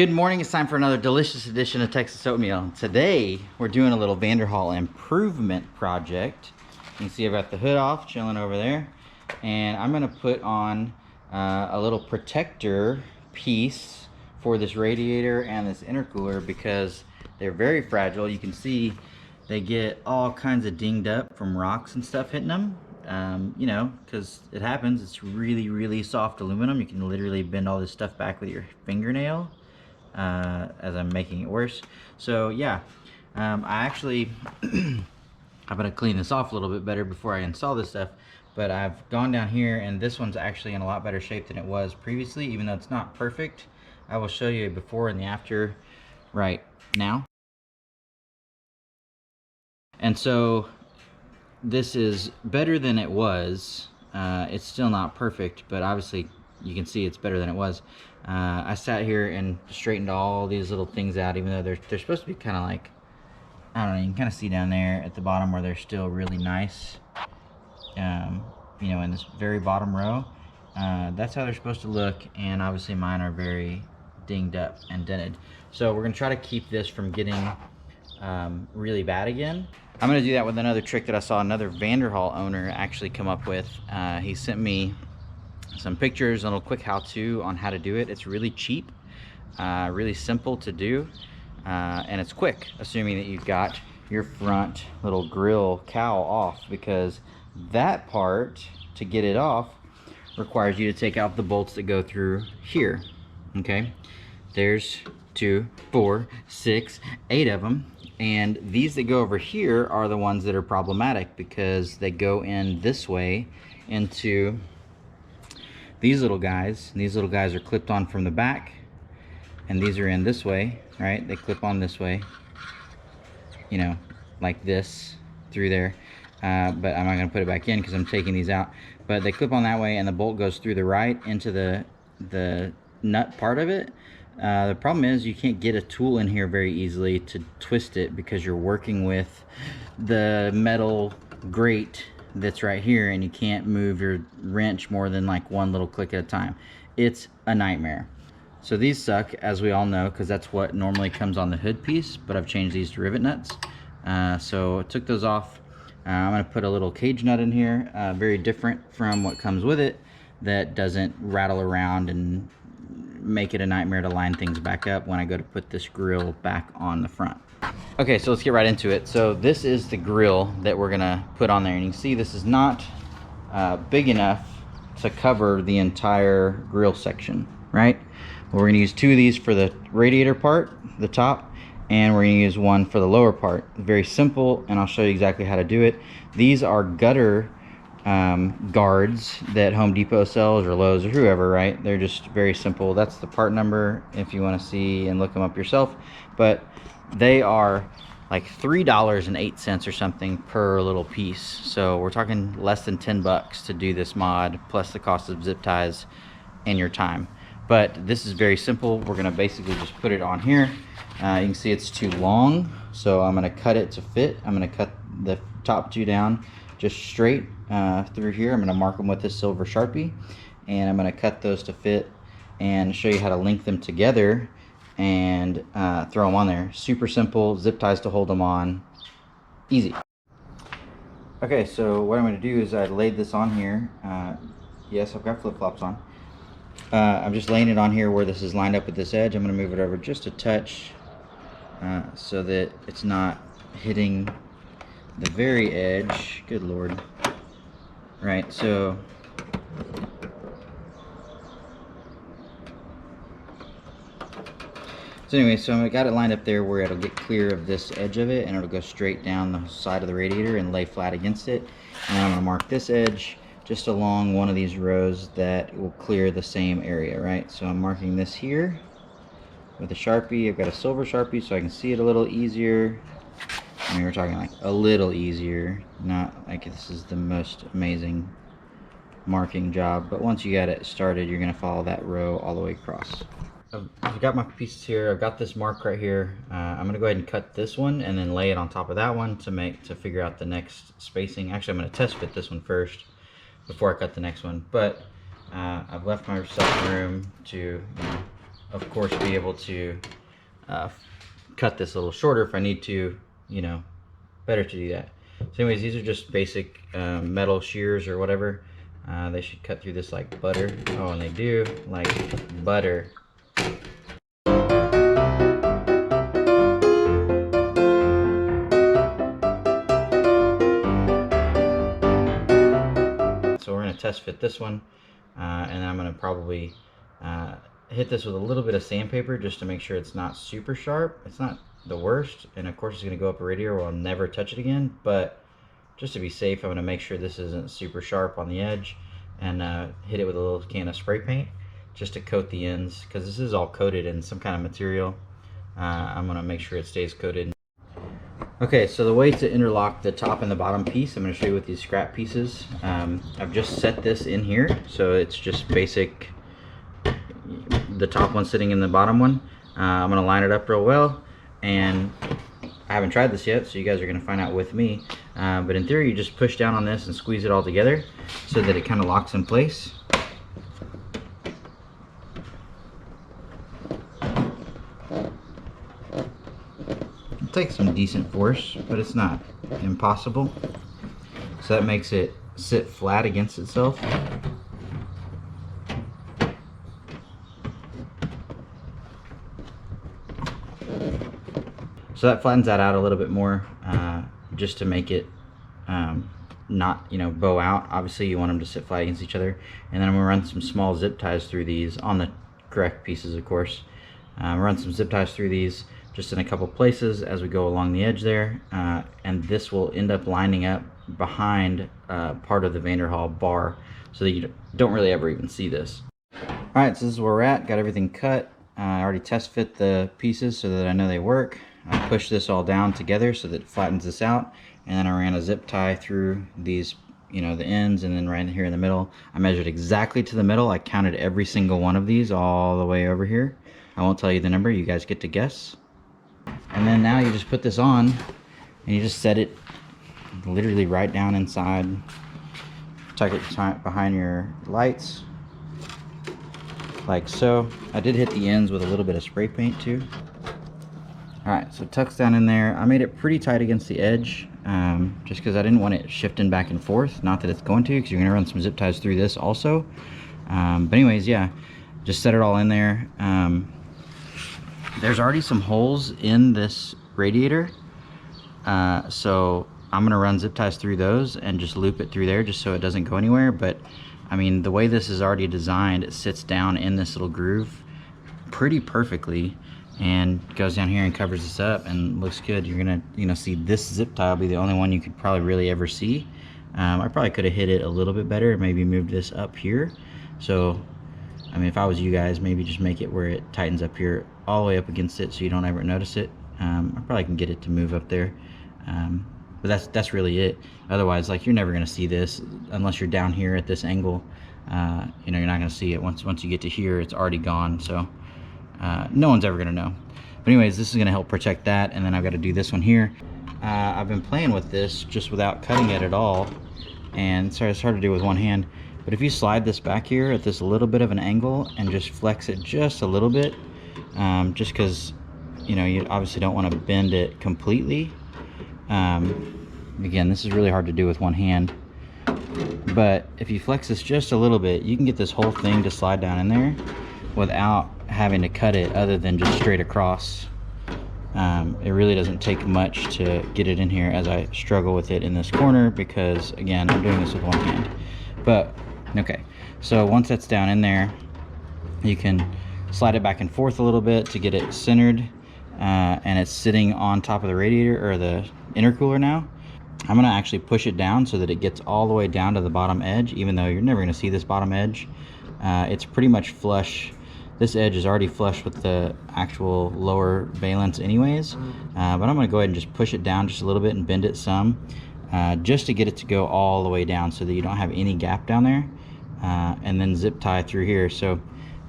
Good morning, it's time for another delicious edition of Texas Oatmeal. Today, we're doing a little Vanderhall improvement project. You can see I've got the hood off, chilling over there. And I'm gonna put on a little protector piece for this radiator and this intercooler because they're very fragile. You can see they get all kinds of dinged up from rocks and stuff hitting them. You know, because it happens. It's really soft aluminum. You can literally bend all this stuff back with your fingernail. As I'm making it worse. So yeah, I actually I'm gonna clean this off a little bit better before I install this stuff, but I've gone down here and this one's actually in a lot better shape than it was previously, even though it's not perfect. I will show you before and the after right now. And so this is better than it was. It's still not perfect, but obviously you can see it's better than it was. I sat here and straightened all these little things out, even though they're supposed to be kind of like, I don't know, you can kind of see down there at the bottom where they're still really nice. You know, in this very bottom row, that's how they're supposed to look, and obviously mine are very dinged up and dented. So we're gonna try to keep this from getting really bad again. I'm gonna do that with another trick that I saw another Vanderhall owner actually come up with. He sent me some pictures and a little quick how-to on how to do it. It's really cheap, really simple to do, and it's quick, assuming that you've got your front little grill cowl off, because that part, to get it off, requires you to take out the bolts that go through here. Okay, there's 2, 4, 6, 8 of them, and these that go over here are the ones that are problematic because they go in this way into these little guys. These little guys are clipped on from the back, and these are in this way, right? They clip on this way, you know, like this through there. But I'm not gonna put it back in because I'm taking these out. But they clip on that way, and the bolt goes through the right into the nut part of it. The problem is you can't get a tool in here very easily to twist it because you're working with the metal grate that's right here, and you can't move your wrench more than like one little click at a time. It's a nightmare. So these suck, as we all know, because that's what normally comes on the hood piece, but I've changed these to rivet nuts. So I took those off. I'm going to put a little cage nut in here, very different from what comes with it, that doesn't rattle around and make it a nightmare to line things back up when I go to put this grill back on the front. Okay, so let's get right into it. So this is the grill that we're gonna put on there, and you can see this is not big enough to cover the entire grill section, right? Well, we're gonna use 2 of these for the radiator part, the top, and we're gonna use 1 for the lower part. Very simple, and I'll show you exactly how to do it. These are gutter guards that Home Depot sells, or Lowe's, or whoever, right? They're just very simple. That's the part number if you want to see and look them up yourself, but they are like $3.08 or something per little piece. So we're talking less than 10 bucks to do this mod, plus the cost of zip ties and your time. But this is very simple. We're gonna basically just put it on here. You can see it's too long, so I'm gonna cut it to fit. I'm gonna cut the top 2 down just straight through here. I'm gonna mark them with this silver Sharpie, and I'm gonna cut those to fit and show you how to link them together and throw them on there. Super simple, zip ties to hold them on, easy. Okay, so what I'm going to do is I laid this on here. Yes, I've got flip-flops on. I'm just laying it on here where this is lined up with this edge. I'm going to move it over just a touch so that it's not hitting the very edge. Good Lord. Right, so anyway, so I got it lined up there where it'll get clear of this edge of it, and it'll go straight down the side of the radiator and lay flat against it. And then I'm gonna mark this edge just along one of these rows that will clear the same area, right? So I'm marking this here with a Sharpie. I've got a silver Sharpie so I can see it a little easier. I mean, we're talking like a little easier, not like this is the most amazing marking job, but once you got it started, you're gonna follow that row all the way across. I've got my pieces here. I've got this mark right here. I'm gonna go ahead and cut this one and then lay it on top of that one to figure out the next spacing. Actually, I'm gonna test fit this one first before I cut the next one. But I've left myself room to of course, be able to cut this a little shorter if I need to, you know, better to do that. So anyways, these are just basic metal shears or whatever. They should cut through this like butter. Oh, and they do, like butter. So we're gonna test fit this one, and I'm gonna probably hit this with a little bit of sandpaper just to make sure it's not super sharp. It's not the worst, and of course it's gonna go up a radiator where I'll never touch it again, but just to be safe, I'm gonna make sure this isn't super sharp on the edge, and hit it with a little can of spray paint just to coat the ends, because this is all coated in some kind of material. I'm gonna make sure it stays coated. Okay, so the way to interlock the top and the bottom piece, I'm going to show you with these scrap pieces. I've just set this in here, so it's just basic, the top one sitting in the bottom one. I'm going to line it up real well, and I haven't tried this yet, so you guys are going to find out with me. But in theory, you just push down on this and squeeze it all together so that it kind of locks in place. Takes some decent force, but it's not impossible. So that makes it sit flat against itself. So that flattens that out a little bit more, just to make it not, you know, bow out. Obviously you want them to sit flat against each other. And then I'm gonna run some small zip ties through these on the correct pieces, of course. Run some zip ties through these just in a couple places as we go along the edge there, and this will end up lining up behind part of the Vanderhall bar so that you don't really ever even see this. Alright, so this is where we're at. Got everything cut. I already test fit the pieces so that I know they work. I pushed this all down together so that it flattens this out, and then I ran a zip tie through these, you know, the ends, and then right here in the middle. I measured exactly to the middle. I counted every single one of these all the way over here. I won't tell you the number, you guys get to guess. And then now you just put this on and you just set it literally right down inside. Tuck it behind your lights like so. I did hit the ends with a little bit of spray paint too. Alright, so it tucks down in there. I made it pretty tight against the edge, just because I didn't want it shifting back and forth. Not that it's going to, because you're going to run some zip ties through this also. But anyways, yeah, just set it all in there. There's already some holes in this radiator, so I'm gonna run zip ties through those and just loop it through there just so it doesn't go anywhere. But I mean, the way this is already designed, it sits down in this little groove pretty perfectly and goes down here and covers this up and looks good. You're gonna, you know, see this zip tie will be the only one you could probably really ever see. I probably could have hit it a little bit better, maybe moved this up here. So I mean, if I was you guys, maybe just make it where it tightens up here all the way up against it so you don't ever notice it. I probably can get it to move up there, but that's really it. Otherwise, like, you're never gonna see this unless you're down here at this angle. You know, you're not gonna see it. Once you get to here, it's already gone. So no one's ever gonna know. But anyways, this is gonna help protect that, and then I've got to do this one here. I've been playing with this just without cutting it at all, and sorry, it's hard to do with one hand. But if you slide this back here at this little bit of an angle and just flex it just a little bit, just because, you know, you obviously don't want to bend it completely. Again, this is really hard to do with one hand. But if you flex this just a little bit, you can get this whole thing to slide down in there without having to cut it other than just straight across. It really doesn't take much to get it in here, as I struggle with it in this corner because, again, I'm doing this with one hand. But okay, so once that's down in there, you can slide it back and forth a little bit to get it centered, and it's sitting on top of the radiator or the intercooler now. I'm gonna actually push it down so that it gets all the way down to the bottom edge, even though you're never gonna see this bottom edge. It's pretty much flush. This edge is already flush with the actual lower valence anyways, but I'm gonna go ahead and just push it down just a little bit and bend it some, just to get it to go all the way down so that you don't have any gap down there, and then zip tie through here. So,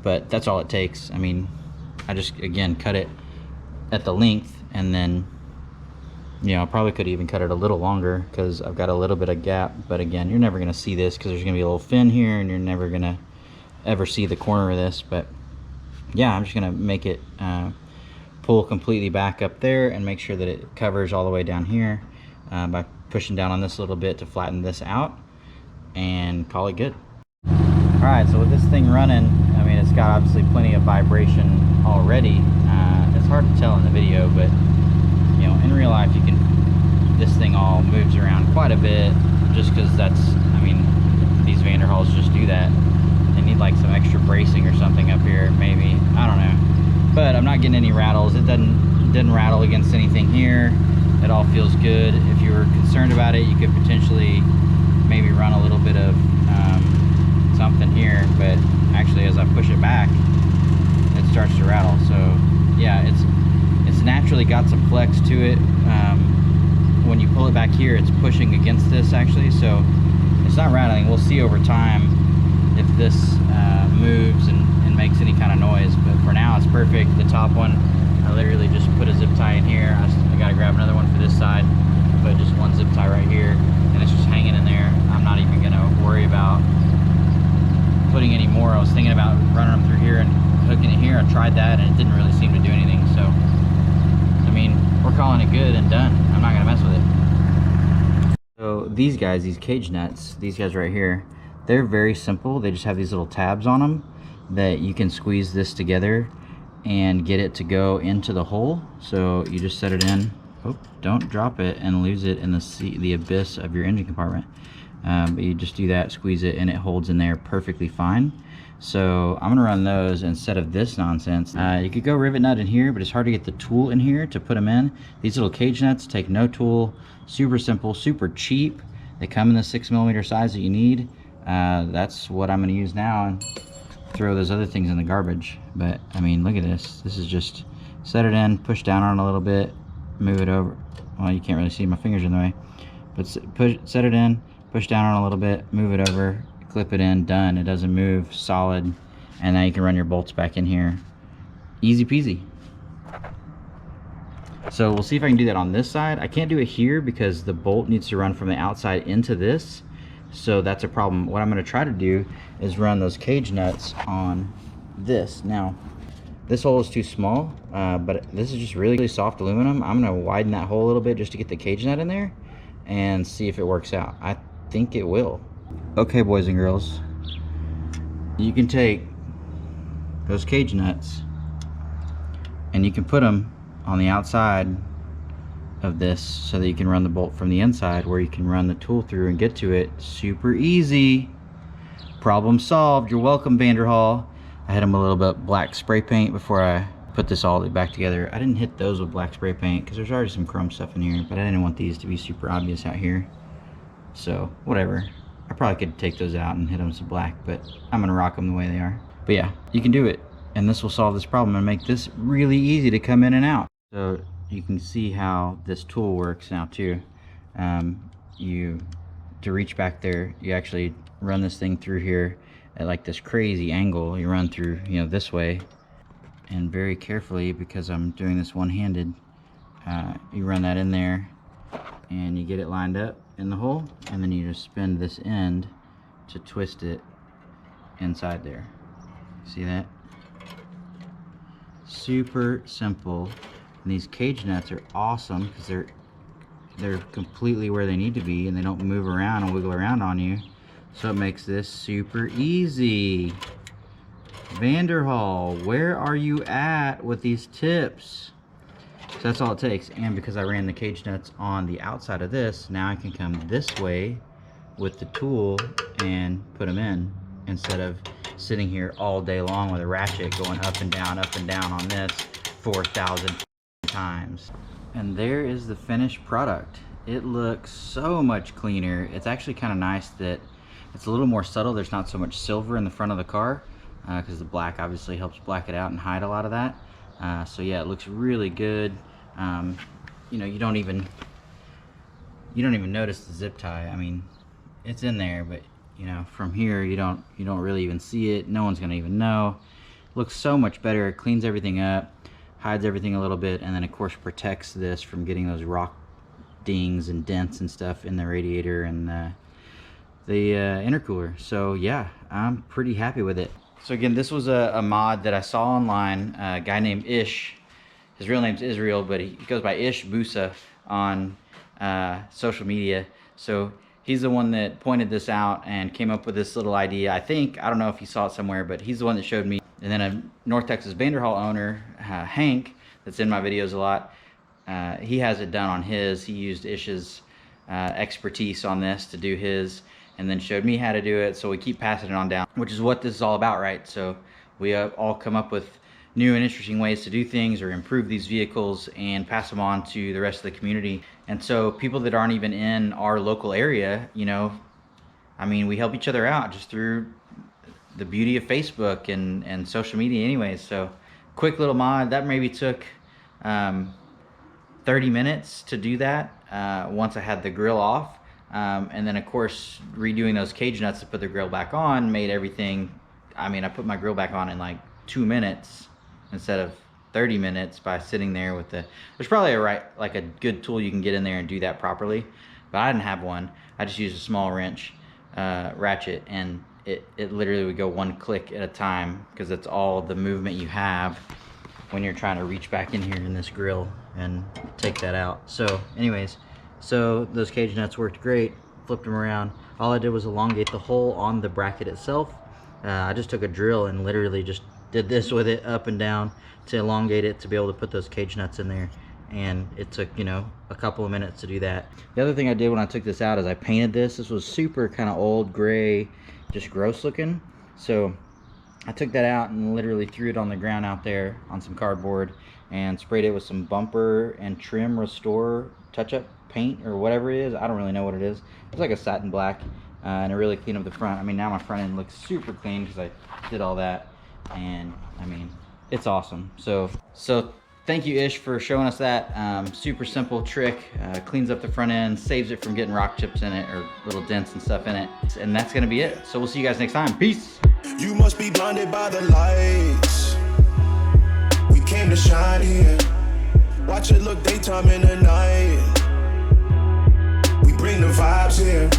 but that's all it takes. I mean, I just, again, cut it at the length, and then, you know, I probably could even cut it a little longer because I've got a little bit of gap. But again, you're never gonna see this because there's gonna be a little fin here, and you're never gonna ever see the corner of this. But yeah, I'm just gonna make it pull completely back up there and make sure that it covers all the way down here by pushing down on this a little bit to flatten this out, and call it good. All right, so with this thing running, I mean, it's got obviously plenty of vibration already. It's hard to tell in the video, but you know, in real life, this thing all moves around quite a bit, just because that's, I mean, these Vanderhalls just do that. They need like some extra bracing or something up here, maybe, I don't know. But I'm not getting any rattles. It didn't rattle against anything here. It all feels good. If you were concerned about it, you could potentially maybe run a little bit of something here, but actually as I push it back, it starts to rattle. So yeah, it's naturally got some flex to it. When you pull it back here, it's pushing against this actually, so it's not rattling. We'll see over time if this moves and makes any kind of noise, but for now it's perfect. The top one, I literally just put a zip tie in here. I gotta grab another one for this side, put just one zip tie right here, and it's just hanging in there. I'm not even gonna worry about putting any more. I was thinking about running them through here and hooking it here. I tried that and it didn't really seem to do anything. So I mean, we're calling it good and done. I'm not gonna mess with it. So these guys, these cage nuts, these guys right here, they're very simple. They just have these little tabs on them that you can squeeze this together and get it to go into the hole. So you just set it in. Oh, don't drop it and lose it in the abyss of your engine compartment. But you just do that, squeeze it, and it holds in there perfectly fine. So I'm gonna run those instead of this nonsense. You could go rivet nut in here, but it's hard to get the tool in here to put them in. These little cage nuts take no tool, super simple, super cheap. They come in the 6mm size that you need. That's what I'm gonna use now, and throw those other things in the garbage. But I mean, look at this. This is just set it in, push down on it a little bit, move it over. Well, you can't really see, my fingers in the way, but set it in, push down on it a little bit, move it over, clip it in, done. It doesn't move, solid. And now you can run your bolts back in here. Easy peasy. So we'll see if I can do that on this side. I can't do it here because the bolt needs to run from the outside into this. So that's a problem. What I'm gonna try to do is run those cage nuts on this. Now, this hole is too small, but this is just really, really soft aluminum. I'm gonna widen that hole a little bit just to get the cage nut in there and see if it works out. I think it will. Okay, boys and girls, you can take those cage nuts and you can put them on the outside of this so that you can run the bolt from the inside, where you can run the tool through and get to it super easy. Problem solved. You're welcome, Vanderhall. I hit them a little bit black spray paint before I put this all back together. I didn't hit those with black spray paint because there's already some chrome stuff in here, but I didn't want these to be super obvious out here. So whatever, I probably could take those out and hit them with some black, but I'm gonna rock them the way they are. But yeah, you can do it, and this will solve this problem and make this really easy to come in and out. So you can see how this tool works now too. To reach back there, you actually run this thing through here at like this crazy angle. You run through, you know, this way, and very carefully, because I'm doing this one-handed, you run that in there and you get it lined up in the hole, and then you just spin this end to twist it inside there. See that? Super simple. And these cage nuts are awesome because they're completely where they need to be, and they don't move around and wiggle around on you. So it makes this super easy. Vanderhall, where are you at with these tips? So that's all it takes. And because I ran the cage nuts on the outside of this, now I can come this way with the tool and put them in, instead of sitting here all day long with a ratchet going up and down on this 4,000 times. And there is the finished product. It looks so much cleaner. It's actually kind of nice that it's a little more subtle. There's not so much silver in the front of the car, because the black obviously helps black it out and hide a lot of that. So yeah, it looks really good. You know, you don't even notice the zip tie. I mean, it's in there, but you know, from here you don't really even see it. No one's gonna even know. Looks so much better. It cleans everything up, hides everything a little bit, and then of course protects this from getting those rock dings and dents and stuff in the radiator and the intercooler. So yeah, I'm pretty happy with it. So again, this was a mod that I saw online. A guy named Ish. His real name's Israel, but he goes by Ish Busa on social media. So he's the one that pointed this out and came up with this little idea. I don't know if he saw it somewhere, but he's the one that showed me. And then a North Texas Vanderhall owner, Hank, that's in my videos a lot, he has it done on his. He used Ish's expertise on this to do his, and then showed me how to do it. So we keep passing it on down, which is what this is all about, right? So we all come up with new and interesting ways to do things or improve these vehicles and pass them on to the rest of the community. And so people that aren't even in our local area, you know, I mean, we help each other out just through the beauty of Facebook and social media anyways. So quick little mod that maybe took 30 minutes to do that once I had the grill off. And then of course redoing those cage nuts to put the grill back on made everything, I mean, I put my grill back on in like 2 minutes instead of 30 minutes by sitting there with there's probably a good tool you can get in there and do that properly, but I didn't have one. I just used a small wrench ratchet, and it literally would go one click at a time, because that's all the movement you have when you're trying to reach back in here in this grill and take that out. So anyways, so those cage nuts worked great. Flipped them around. All I did was elongate the hole on the bracket itself. I just took a drill and literally just did this with it up and down to elongate it to be able to put those cage nuts in there. And it took, you know, a couple of minutes to do that. The other thing I did when I took this out is I painted this. This was super kind of old gray, just gross looking. So I took that out and literally threw it on the ground out there on some cardboard and sprayed it with some bumper and trim restore touch-up paint or whatever it is. I don't really know what it is. It's like a satin black, and it really cleaned up the front. I mean, now my front end looks super clean because I did all that, and I mean, it's awesome. So thank you, Ish, for showing us that. Super simple trick. Cleans up the front end, saves it from getting rock chips in it or little dents and stuff in it. And that's gonna be it. So we'll see you guys next time. Peace. You must be blinded by the lights. We came to shine here. Watch it look daytime in the night. We bring the vibes here.